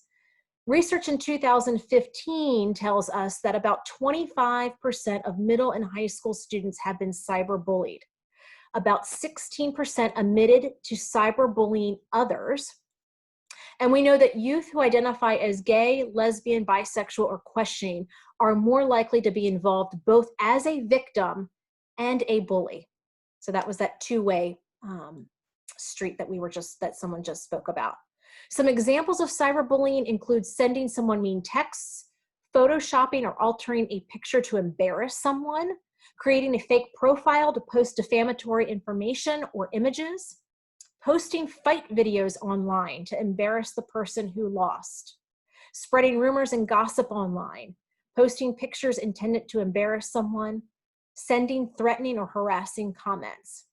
Research in 2015 tells us that about 25% of middle and high school students have been cyberbullied. About 16% admitted to cyberbullying others. And we know that youth who identify as gay, lesbian, bisexual, or questioning are more likely to be involved both as a victim and a bully. So that was that two-way street that someone just spoke about. Some examples of cyberbullying include sending someone mean texts, photoshopping or altering a picture to embarrass someone, creating a fake profile to post defamatory information or images, posting fight videos online to embarrass the person who lost, spreading rumors and gossip online, posting pictures intended to embarrass someone, sending threatening or harassing comments.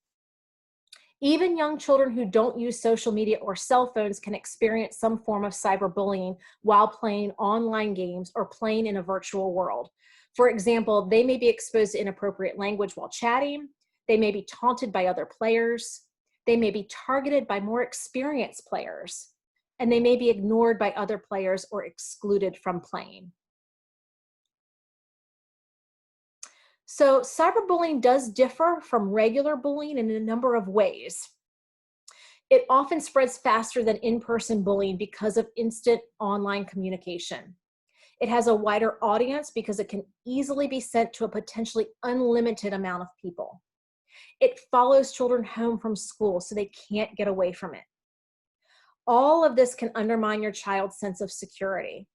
Even young children who don't use social media or cell phones can experience some form of cyberbullying while playing online games or playing in a virtual world. For example, they may be exposed to inappropriate language while chatting. They may be taunted by other players. They may be targeted by more experienced players. And they may be ignored by other players or excluded from playing. So cyberbullying does differ from regular bullying in a number of ways. It often spreads faster than in-person bullying because of instant online communication. It has a wider audience because it can easily be sent to a potentially unlimited amount of people. It follows children home from school so they can't get away from it. All of this can undermine your child's sense of security.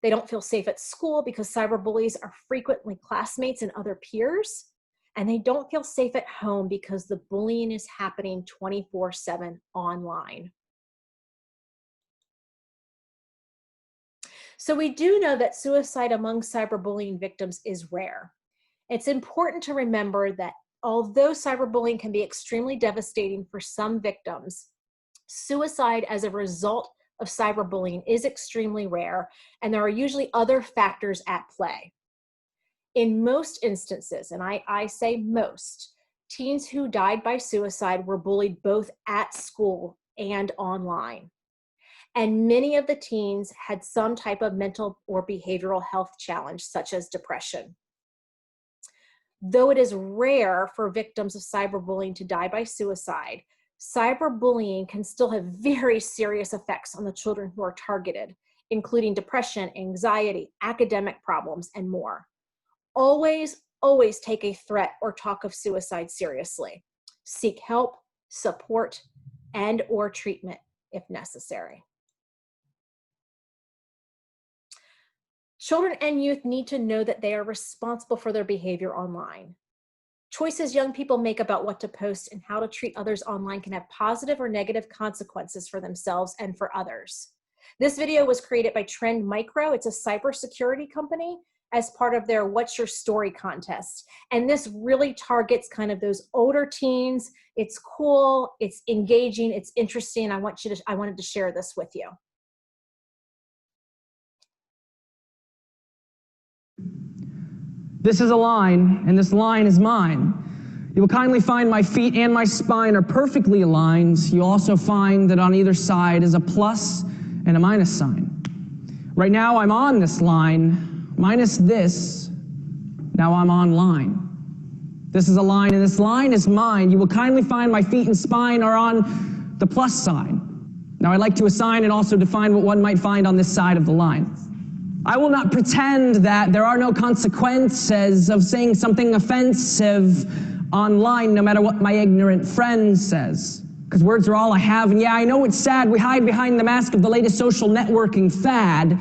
They don't feel safe at school because cyberbullies are frequently classmates and other peers, and they don't feel safe at home because the bullying is happening 24/7 online. So we do know that suicide among cyberbullying victims is rare. It's important to remember that although cyberbullying can be extremely devastating for some victims, suicide as a result of cyberbullying is extremely rare, and there are usually other factors at play. In most instances, and I say most, teens who died by suicide were bullied both at school and online. And many of the teens had some type of mental or behavioral health challenge, such as depression. Though it is rare for victims of cyberbullying to die by suicide, cyberbullying can still have very serious effects on the children who are targeted, including depression, anxiety, academic problems, and more. Always, always take a threat or talk of suicide seriously. Seek help, support, and/or treatment if necessary. Children and youth need to know that they are responsible for their behavior online. Choices young people make about what to post and how to treat others online can have positive or negative consequences for themselves and for others. This video was created by Trend Micro. It's a cybersecurity company as part of their What's Your Story contest. And this really targets kind of those older teens. It's cool, it's engaging, it's interesting. I wanted to share this with you. This is a line, and this line is mine. You will kindly find my feet and my spine are perfectly aligned. You'll also find that on either side is a plus and a minus sign. Right now I'm on this line, minus this, now I'm online. This is a line, and this line is mine. You will kindly find my feet and spine are on the plus sign. Now I'd like to assign and also define what one might find on this side of the line. I will not pretend that there are no consequences of saying something offensive online, no matter what my ignorant friend says. Because words are all I have, and yeah, I know it's sad we hide behind the mask of the latest social networking fad.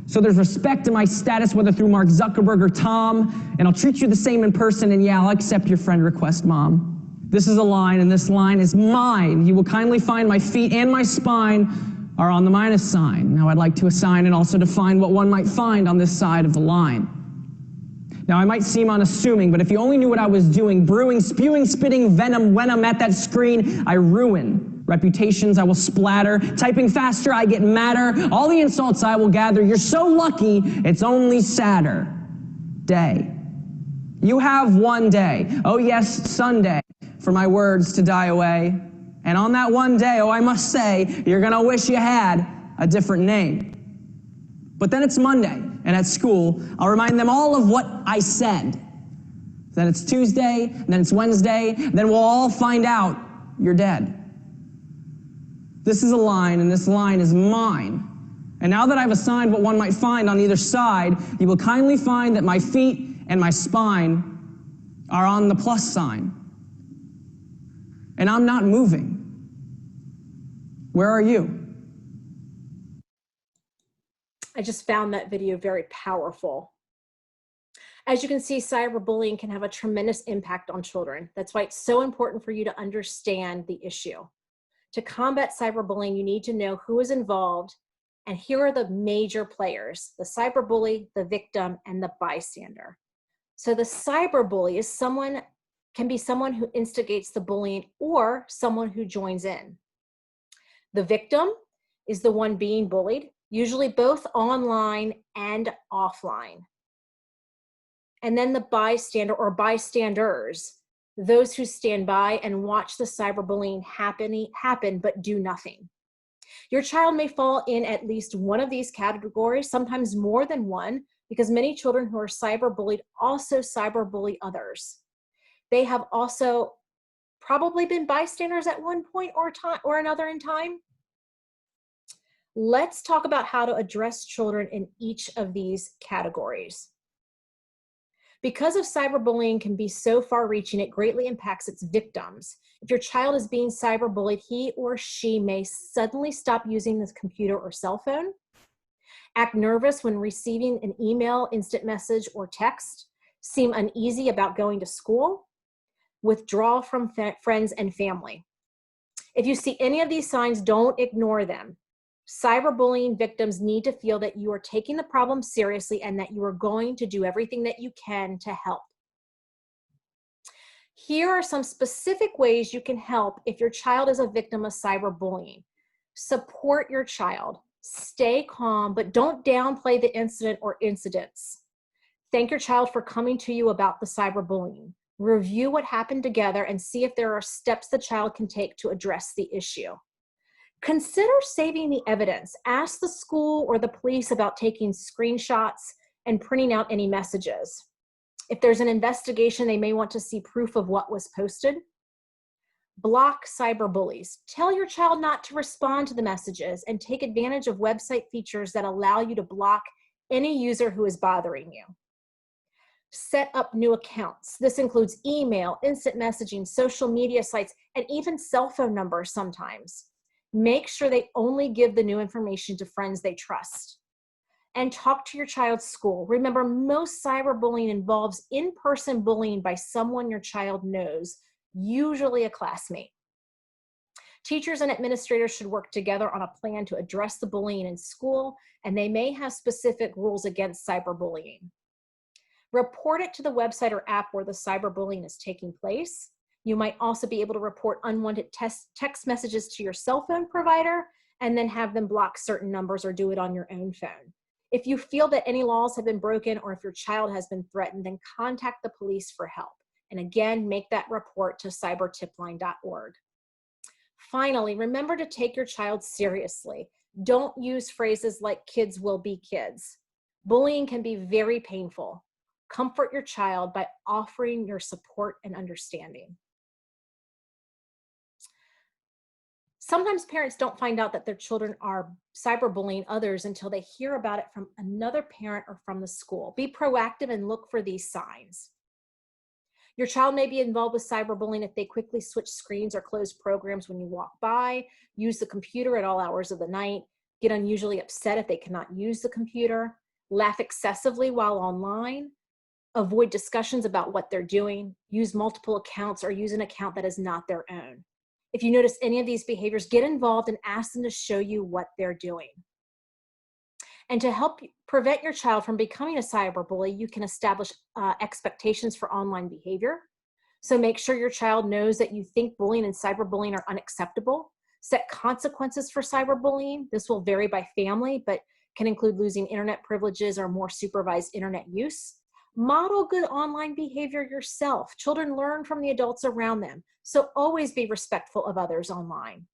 So there's respect to my status, whether through Mark Zuckerberg or Tom, and I'll treat you the same in person, and yeah, I'll accept your friend request, Mom. This is a line, and this line is mine. You will kindly find my feet and my spine are on the minus sign. Now I'd like to assign and also define what one might find on this side of the line. Now, I might seem unassuming, but if you only knew what I was doing, brewing, spewing, spitting venom when I'm at that screen, I ruin reputations, I will splatter. Typing faster, I get madder. All the insults I will gather. You're so lucky, it's only sadder. Day. You have one day. Oh yes, Sunday, for my words to die away. And on that one day, oh, I must say, you're gonna wish you had a different name. But then it's Monday, and at school, I'll remind them all of what I said. Then it's Tuesday, and then it's Wednesday, then we'll all find out you're dead. This is a line, and this line is mine. And now that I've assigned what one might find on either side, you will kindly find that my feet and my spine are on the plus sign. And I'm not moving. Where are you? I just found that video very powerful. As you can see, cyberbullying can have a tremendous impact on children. That's why it's so important for you to understand the issue. To combat cyberbullying, you need to know who is involved, and here are the major players: the cyberbully, the victim, and the bystander. So the cyberbully is can be someone who instigates the bullying or someone who joins in. The victim is the one being bullied, usually both online and offline. And then the bystander or bystanders, those who stand by and watch the cyberbullying happen but do nothing. Your child may fall in at least one of these categories, sometimes more than one, because many children who are cyberbullied also cyberbully others. They have also probably been bystanders at one point or another in time. Let's talk about how to address children in each of these categories. Because of cyberbullying can be so far-reaching, it greatly impacts its victims. If your child is being cyberbullied, he or she may suddenly stop using this computer or cell phone, act nervous when receiving an email, instant message, or text, seem uneasy about going to school, withdraw from friends and family. If you see any of these signs, don't ignore them. Cyberbullying victims need to feel that you are taking the problem seriously and that you are going to do everything that you can to help. Here are some specific ways you can help if your child is a victim of cyberbullying. Support your child. Stay calm, but don't downplay the incident or incidents. Thank your child for coming to you about the cyberbullying. Review what happened together and see if there are steps the child can take to address the issue. Consider saving the evidence. Ask the school or the police about taking screenshots and printing out any messages. If there's an investigation, they may want to see proof of what was posted. Block cyberbullies. Tell your child not to respond to the messages and take advantage of website features that allow you to block any user who is bothering you. Set up new accounts. This includes email, instant messaging, social media sites, and even cell phone numbers sometimes. Make sure they only give the new information to friends they trust. And talk to your child's school. Remember, most cyberbullying involves in-person bullying by someone your child knows, usually a classmate. Teachers and administrators should work together on a plan to address the bullying in school, and they may have specific rules against cyberbullying. Report it to the website or app where the cyberbullying is taking place. You might also be able to report unwanted text messages to your cell phone provider and then have them block certain numbers or do it on your own phone. If you feel that any laws have been broken or if your child has been threatened, then contact the police for help. And again, make that report to cybertipline.org. Finally, remember to take your child seriously. Don't use phrases like kids will be kids. Bullying can be very painful. Comfort your child by offering your support and understanding. Sometimes parents don't find out that their children are cyberbullying others until they hear about it from another parent or from the school. Be proactive and look for these signs. Your child may be involved with cyberbullying if they quickly switch screens or close programs when you walk by, use the computer at all hours of the night, get unusually upset if they cannot use the computer, laugh excessively while online, avoid discussions about what they're doing, use multiple accounts, or use an account that is not their own. If you notice any of these behaviors, get involved and ask them to show you what they're doing. And to help prevent your child from becoming a cyberbully, you can establish expectations for online behavior. So make sure your child knows that you think bullying and cyberbullying are unacceptable. Set consequences for cyberbullying. This will vary by family, but can include losing internet privileges or more supervised internet use. Model good online behavior yourself. Children learn from the adults around them, so always be respectful of others online.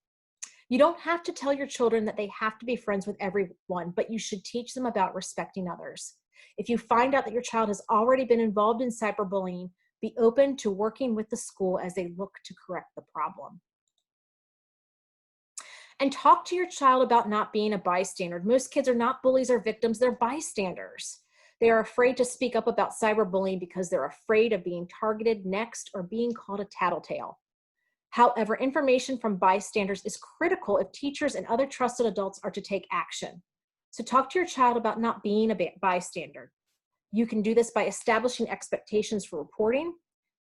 You don't have to tell your children that they have to be friends with everyone, but you should teach them about respecting others. If you find out that your child has already been involved in cyberbullying, be open to working with the school as they look to correct the problem. And talk to your child about not being a bystander. Most kids are not bullies or victims, they're bystanders. They are afraid to speak up about cyberbullying because they're afraid of being targeted next or being called a tattletale. However, information from bystanders is critical if teachers and other trusted adults are to take action. So talk to your child about not being a bystander. You can do this by establishing expectations for reporting.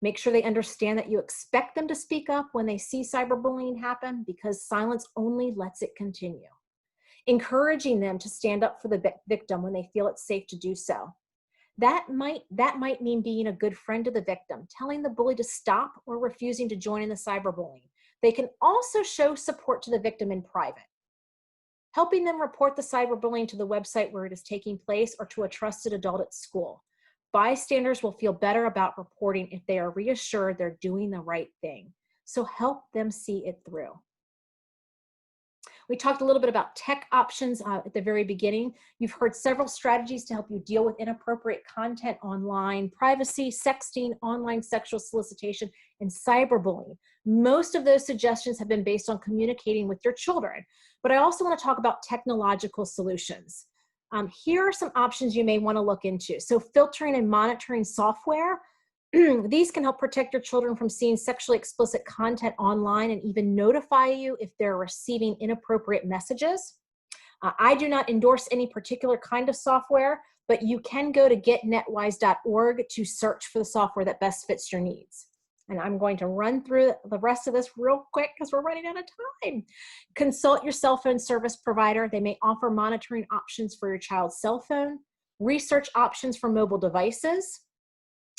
Make sure they understand that you expect them to speak up when they see cyberbullying happen, because silence only lets it continue. Encouraging them to stand up for the victim when they feel it's safe to do so. That might mean being a good friend to the victim, telling the bully to stop or refusing to join in the cyberbullying. They can also show support to the victim in private. Helping them report the cyberbullying to the website where it is taking place or to a trusted adult at school. Bystanders will feel better about reporting if they are reassured they're doing the right thing. So help them see it through. We talked a little bit about tech options at the very beginning. You've heard several strategies to help you deal with inappropriate content online: privacy, sexting, online sexual solicitation, and cyberbullying. Most of those suggestions have been based on communicating with your children, but I also want to talk about technological solutions. Here are some options you may want to look into. So filtering and monitoring software. These can help protect your children from seeing sexually explicit content online and even notify you if they're receiving inappropriate messages. I do not endorse any particular kind of software, but you can go to getnetwise.org to search for the software that best fits your needs. And I'm going to run through the rest of this real quick because we're running out of time. Consult your cell phone service provider. They may offer monitoring options for your child's cell phone. Research options for mobile devices.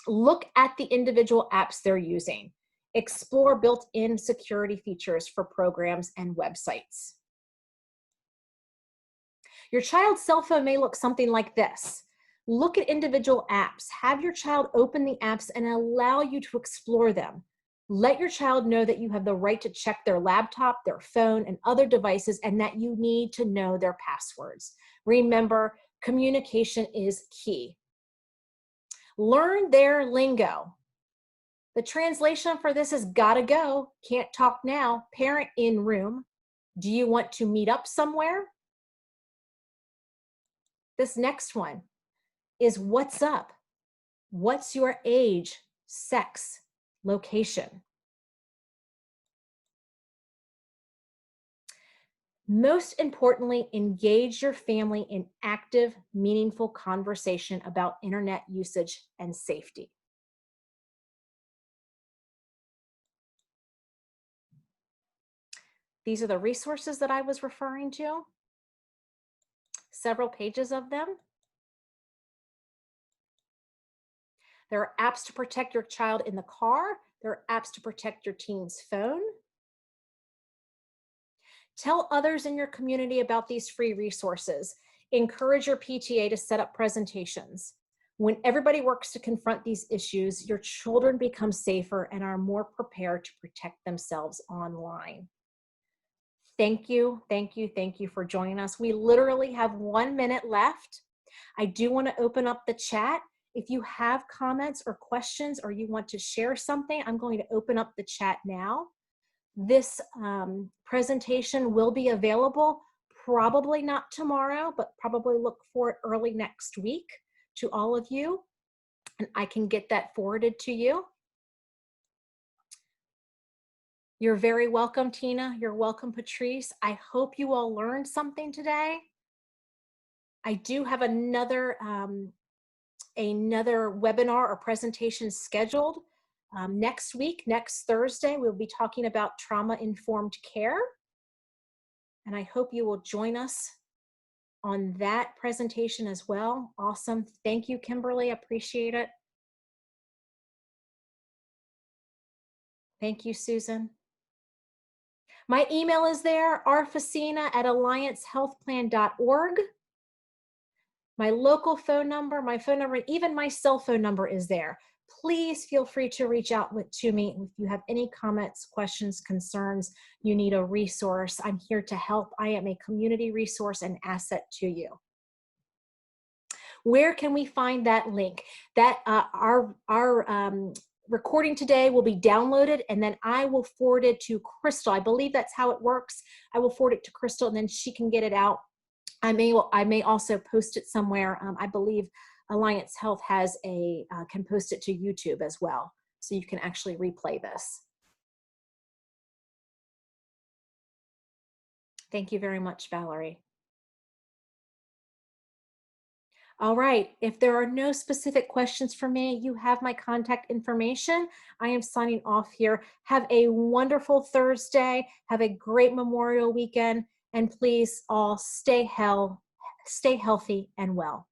Look at the individual apps they're using. Explore built-in security features for programs and websites. Your child's cell phone may look something like this. Look at individual apps. Have your child open the apps and allow you to explore them. Let your child know that you have the right to check their laptop, their phone, and other devices, and that you need to know their passwords. Remember, communication is key. Learn their lingo. The translation for this is gotta go, can't talk now, parent in room. Do you want to meet up somewhere? This next one is what's up? What's your age, sex, location? Most importantly, engage your family in active, meaningful conversation about internet usage and safety. These are the resources that I was referring to, several pages of them. There are apps to protect your child in the car. There are apps to protect your teen's phone. Tell others in your community about these free resources. Encourage your PTA to set up presentations. When everybody works to confront these issues, your children become safer and are more prepared to protect themselves online. Thank you, thank you, thank you for joining us. We literally have 1 minute left. I do want to open up the chat. If you have comments or questions or you want to share something, I'm going to open up the chat now. This presentation will be available, probably not tomorrow, but probably look for it early next week to all of you, and I can get that forwarded to you. You're very welcome, Tina. You're welcome, Patrice. I hope you all learned something today. I do have another webinar or presentation scheduled next week, next Thursday. We'll be talking about trauma-informed care. And I hope you will join us on that presentation as well. Awesome. Thank you, Kimberly. Appreciate it. Thank you, Susan. My email is there, rfacina@alliancehealthplan.org. My local phone number, even my cell phone number is there. Please feel free to reach out to me if you have any comments, questions, concerns, you need a resource. I'm here to help. I am a community resource and asset to you. Where can we find that link? That our recording today will be downloaded, and then I will forward it to Crystal. I believe that's how it works. I will forward it to Crystal, and then she can get it out. I may also post it somewhere. I believe Alliance Health has can post it to YouTube as well, so you can actually replay this. Thank you very much, Valerie. All right, if there are no specific questions for me, you have my contact information. I am signing off here. Have a wonderful Thursday. Have a great Memorial weekend. And please all stay healthy and well.